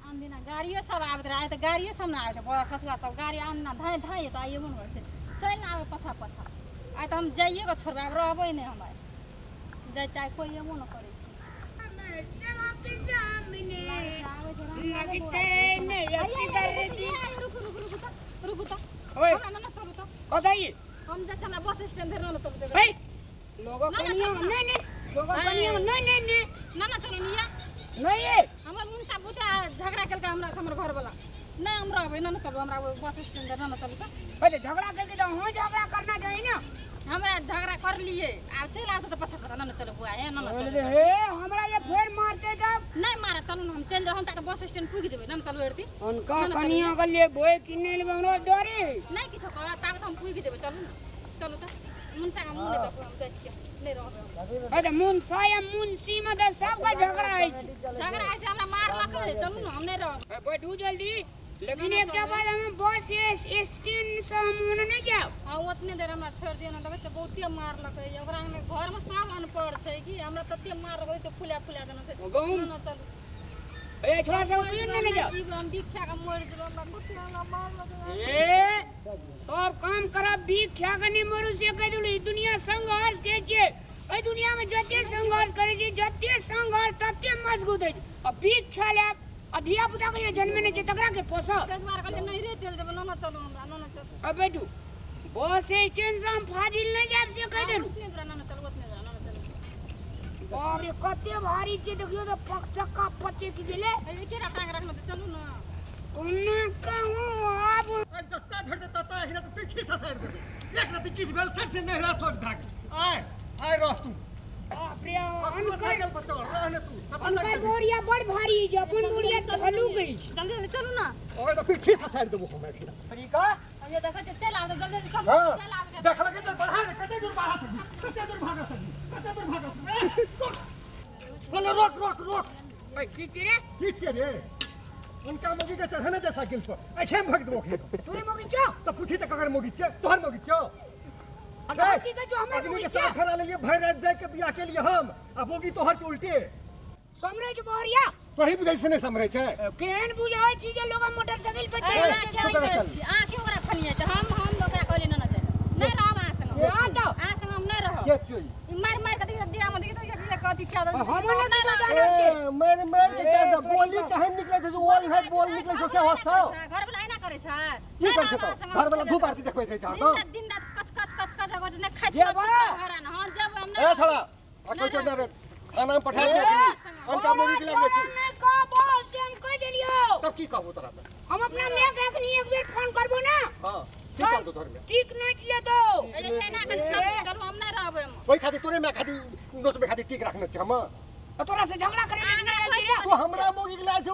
अंदिना गाड़ियों सब आबत रहे त गाड़ियों सब ना आवे छै बड़ा खसुआ सब गाड़ी आनना धाय धाय त आइए मन छै चल ना आवे पछा पछा आइ त हम जाइए के छोड़बे अब रहबै नै हम जाय चाहे कोई एमो न करे छै सब के सामने लगते ने अस्सी दर्द रुक त ओए ना चलू त ओदाई हम जा हमरा बस स्टैंड धरि न चलू देबे हे लोगो कनिया नहीं लोगो कनिया नहीं ना चलू निया नहीं हमर मुन सा बुते झगड़ा केलका हमरा हमर घर वाला नहीं हम रहबै ना चलू हमरा बस स्टैंड धरि न चलू त अरे झगड़ा करके तो हो झगड़ा करना चाहिए ना हमरा झगड़ा कर लिए आ चल आत त पछा पछा ना चलू बुआ है ना चलू हे हमरा ये फेर मारते जब नहीं मारा चलू हम चल जाऊ हम त बस स्टैंड पुग जेबै ना चलू हेरती उनका कनिया के लिए बोए किने ले बनो डरे नहीं किछो कह ताबत हम पुग जेबै चलू ना चलू त मुनसा का मुने त हम जाइ छी नहीं रहबै अरे मुनसा या मुंशी में तो सब का झगड़ा है झगड़ा ऐसे हमरा मार लके चलू ना हम नहीं रहब बैठू जल्दी लेकिन एक के बाद हम बस स्टैंड से हम नहीं क्या हां ओतने देर हमरा छोड़ दियो ना त बच्चा बहुते मार लके ओकरा में घर में सब अनपढ़ छै कि हमरा तते मार लगे छै फुला देना से ना चलू ए छोरा सब क्यों नहीं जा हम बिख्या का मोड़ देब हमरा बुटिया ना मार लगे ए सब काम करब भी क्या करनी मरु से कह दुली दुनिया संघर्ष के छे ए दुनिया में जते संघर्ष करे छे जते संघर्ष तते मजबूत है अब भी खेले अधिया पुता के जन्म ने छे तकरा के पोस मार कर नहीं रे चल देब ना चलू हमरा ना चलू अब बैठू बस स्टैंड से हम फाजिल नहीं जाब से कह देलू उतने दूर ना चलू उतने दूर ना चलू बाप रे कते भारी छे देखियो तो पक चक्का पचे की गेले ए केरा टांग रखना तो चलू ना कोना कहूं अब जत्ता भेट तत्ता हिना तो पीठी से साइड देबे एक रति किस बेल सट से नहीं रात भाग आय रह तू बाप रे अपन साइकिल पर चढ़ रहने तू अंकल बोरिया बड़ भारी है अपन बोरिया धलू गई जल्दी जल्दी चलू ना ओए तो पीठी से साइड देबो हम हिना तरीका ये देखो चल आओ जल्दी जल्दी चल हां चल आओ देख लगे तो बढ़ा कते दूर भागा बोलो रोक ओए किची रे पीछे रे उनका मोगी के चढ़ने जा साइकिल पर ऐसे भाग दो तूने मोगी छो तो पूछी त ककर मोगी छे तोहर मोगी छो अगर की जो हमें आदमी मोगी के छो साथ खड़ा लिए भर रात जाए के बियाह के लिए हम अब मोगी तोहर के उल्टे समरे के बोरिया तोही बुझै से नहीं समरे छे केन बुझाय छी जे लोग मोटरसाइकिल पे चढ़े आ क्यों ओकरा फनिया छै हम ओकरा कहली ना चल नहीं रहब आ संग से आ तो आ संग हम नहीं रहब के चोई मार के दिया मत के कथि क्या दो हम नहीं तो जाना से मार के क्या बोली कहां निकले छे जो ओल है बोल निकले छे से हंसो घर वाला एना करे छै की कर छे घर वाला धूप आरती देखबै छै जा तो दिन रात कच कच अगर नहीं खाइ जेबा। हरान हां जब हम ए नहीं छला अको चोना रे खाना में पठा दे उनका मोगी के लगे छे नहीं को बोल से हम कह देलियो तब की कहबो तोरा पे हम अपना मेक एक बेर फोन करबो ना हां ठीक कर दो घर में ठीक नाच ले तो ना चलो हम नहीं रहबै हम ओई खातिर तोरे में खातिर नोच में खातिर ठीक रखना छे हम तोरा से झगड़ा करे तू हमरा मोगी के लाय छे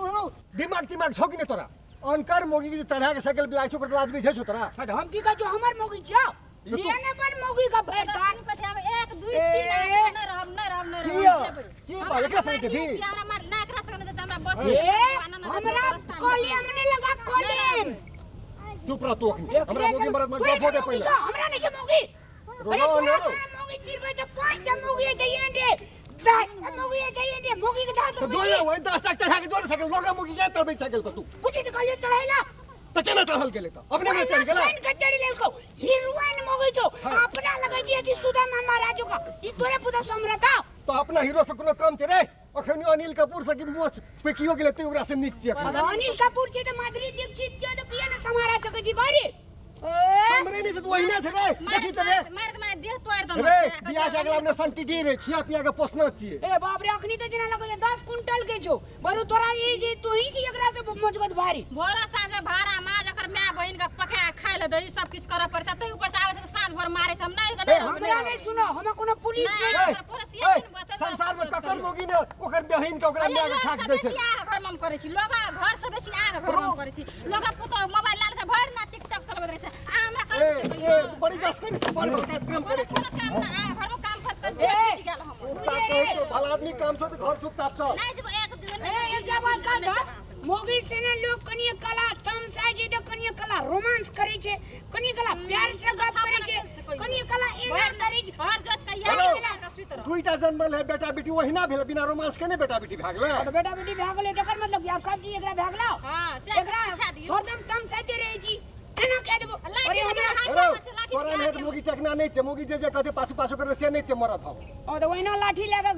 दिमाग छौ कि नहीं तोरा अनकर मोगी के चढ़ा के साइकिल पे आइ छो कर लाज भी छे छो तोरा हम की कहजो हमर मोगी छो लेने पर मोगी का भेट दान पे हम 1 2 3 नहीं रहब की बा एकरा संगे देबी हमरा मार ना एकरा संगे जे हमरा बस हमरा कोलिया में लगा कोलियम चुप रह तू अखनी हमरा मोगी मरद में जब दे पहले हमरा नहीं मोगी रोनो मोगी चिर पे तो 5 मोगी चाहिए दे 10 मोगी चाहिए दे मोगी के दांत तो दोया वो 10 तक चढ़ा के दोर साइकिल लोगा मोगी के चढ़बे साइकिल पर तू पूछी तो कहियो चढ़ाइला तो केना चढ़ल गेले तो अपने में चढ़ गेला के चढ़ी लेल को हीरोइन मोगी जो अपना लगे जी थी सुधा महाराज का ई तोरे पुता सम्राट तो अपना हीरो से कोनो काम छे रे अखनी अनिल कपूर से की मोछ पेकियो गेले ते ओकरा से निक छे अनिल कपूर से तो माधुरी दीक्षित जो तो किया ना समारा सके जी बारी हमरे नहीं से तू वहिना छे रे देखी त रे मार देह तोड़ दम रे बियाह के अगला में संटी जी रे खिया पिया के पोसना छिए ए बाप रे अखनी तो जना लगे 10 कुंटल के छो बरु तोरा ई जे तू ही जी एकरा से मजगत भारी भोर साँझ भाड़ा माज अकर माय बहिन के पका खाय ले दई सब किछ करे पड़छ तै ऊपर से आवे से साँझ भर मारे हम नहीं हमरा नहीं सुनो हम कोनो पुलिस संसार में ककर मोगी ने ओकर बहिन के ओकरा में ठाक दे छे घर में करे छी लोग घर से बेसी आग घर में करे छी लोग पुतो मोबाइल लाल से भर ना टिकटॉक चलबे रहे छै हमरा करे तू बड़ी जस कर बड़ बड़ काम करे छे घर में काम कर गेल हम भला आदमी काम छो तो घर चुपचाप छ नहीं जब एक दिन ए जब का મોગી છે ને લોક કનિય કલા તમસાય છે તો કનિય કલા રોમાન્સ કરે છે કનિય કલા પ્યાર से गप करे છે કનિય કલા એના કરે છે घर जोत के हेलो। या का सुइत रहो दुईटा जन्मल है बेटा बेटी वही ना भेल बिना रोमांस के ने बेटा बेटी भागले तो बेटा बेटी भागले तकर मतलब या सब चीज एकरा भागला हां से एकरा सिखा दियो हरदम तमसाते रहे छी एना कह देबो लाठी अरे लगे हमरा हाथ हेलो में लाठी तोरा ने मोगी चकना नहीं छे मोगी जे कहते पाछू पाछू करबे से नहीं छे मरत हम ओ तो वहिना लाठी लेके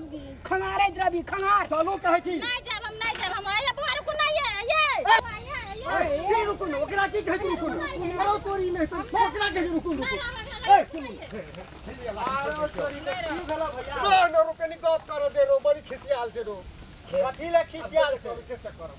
खंगारे द्रबी खंगार चलो कहै छी नहीं जब हम नहीं जब हम आया बुआ रुको नहीं है ये ए, की रुकू न ओकरा की कहै छी रुकू न अरे तोरी नहीं तो ओकरा कहै छी रुकू रुकू ए सुन नो न रुके नि गप कर दे रो बड़ी खिसियाल छे रो कथी ले खिसियाल छै से कर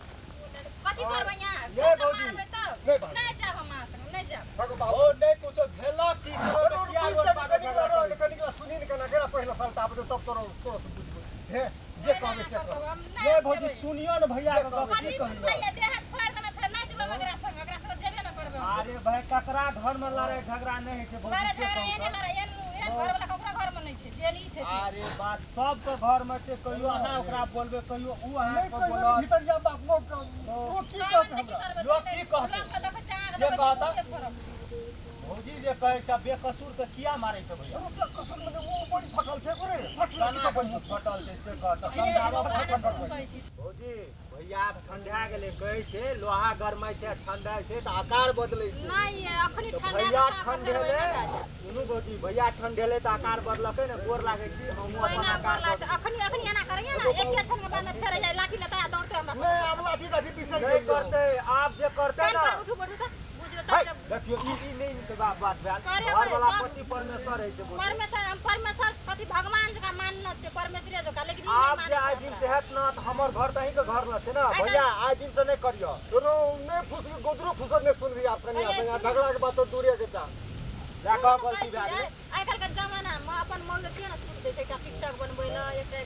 कथी करबै यहाँ ये भौजी, नहीं भाग। नहीं जब हम आ संग नहीं जब भगो ओ बाबू नहीं कुछो भेला की करो किया गोर पाके झगड़ा करी कनिकला सुनी न कना गेरा पहिला साल ताप दे तब तोरो तोरो से बुझबो हे जे कहबे से कर ये भौजी सुनियो न भैया के गप की कथी कहलियो सुनबै देह हाथ फाड़ देना छै नहीं जब ओकरा संग जेबे न करबै अरे भाई ककरा घर में लड़ाई झगड़ा नहीं है भौजी लड़ाई से झगड़ा एने कहू लड़ाई एने घर वाला ककरा घर में नहीं छै जे नहीं छै अरे बात सब के घर में छै कहियो अहाँ ओकरा बोलबे कहियो उ अहाँ नहीं के कोई बोलत भीतर जा बाप लोग वो की कहत हमरा लोग की कहतै? लोग देख चाह जे कहता? फरक छै भौजी जे कहै छै बेकसूर के किया मारै छै भैया कसम में वो बड़ी फटल छे करे फटल की केना सब मुंह फटल छै से कहत समझाबो कहै फटल छी भौजी भैया ठंडा गेलै कहै छै लोहा गरमाइ छै ठंडा छै त आकार बदलै छै नहीं अखनी ठंडा भैया के साथ ठंडेले सुनू भौजी भैया ठंडेले त आकार बदलकै ने गोर लागै छी हमहूँ अपन कोइना आकार बोला छै अखनी अखनी एना करैया ना एक के छन के बाद फेर जाय लाठी लेता दौड़ते हमरा नहीं अब लाठी लाठी पीछे नहीं करते आप जे करते कान ना पर उठू बैठू त बुझियो है, त देखियो ई नहीं के बात भेल करे घर वाला भाई, पति परमेश्वर है छै भौजी परमेश्वर पति भगवान जका मानना छै परमेश्वरे जका लेकिन ई आप नहीं जे आइ माने दिन से हेत ना त हमर घर त अहीं के घर न छै ना भैया आइ दिन से नहीं करियो रो नहीं फुस गोदरो फुसर नहीं सुन रही आप कनी अपन यहाँ झगड़ा के बात तो दूरिया के जा जाका गलती भए गेल आइ काल्हि के जमाना में अपन मौल के ना छूट दै छै एकटा टिकटॉक बनबै ला एकटा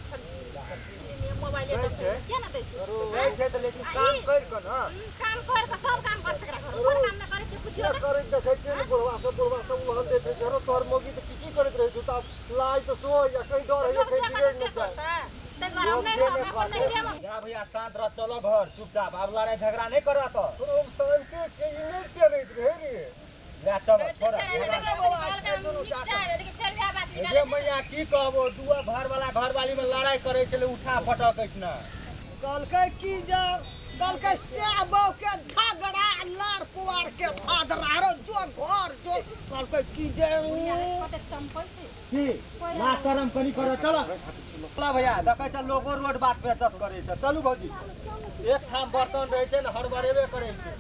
मोबाइल दै छै। के ना दै छै रो रहै छै त लेकिन काम कर के ना काम कर के सब काम कर छकरा घर कोन काम ना करे छै पुछियो क्या करे देखे के ने बुढ़वा सब वहां देखे जरो तोर मोगी तो की करत रहे छु त लाज तो सो या कहीं डर है या कहीं बिगड़ न जाए लोग जे नहीं करते या भैया शांत रह चलो घर चुपचाप अब लड़ाई झगड़ा नहीं करा तो तो शांति के नहीं करे रहे रे ले चलो छोड़ा ये मैया की कहबो दुआ घर वाला घर वाली में लड़ाई करे छले उठा फटक अछि ना कहलकै की जे कहलकै साबो के झगड़ा लार पुआर के फादरा रो जो घर जो कहलकै की जे की ना शर्म कनी करो चलो चला भैया देखै छ लोगो रोड बाट बेचत करे छ चलू भौजी एक ठाम बर्तन रहे छै न हड़बड़ेबे करे छै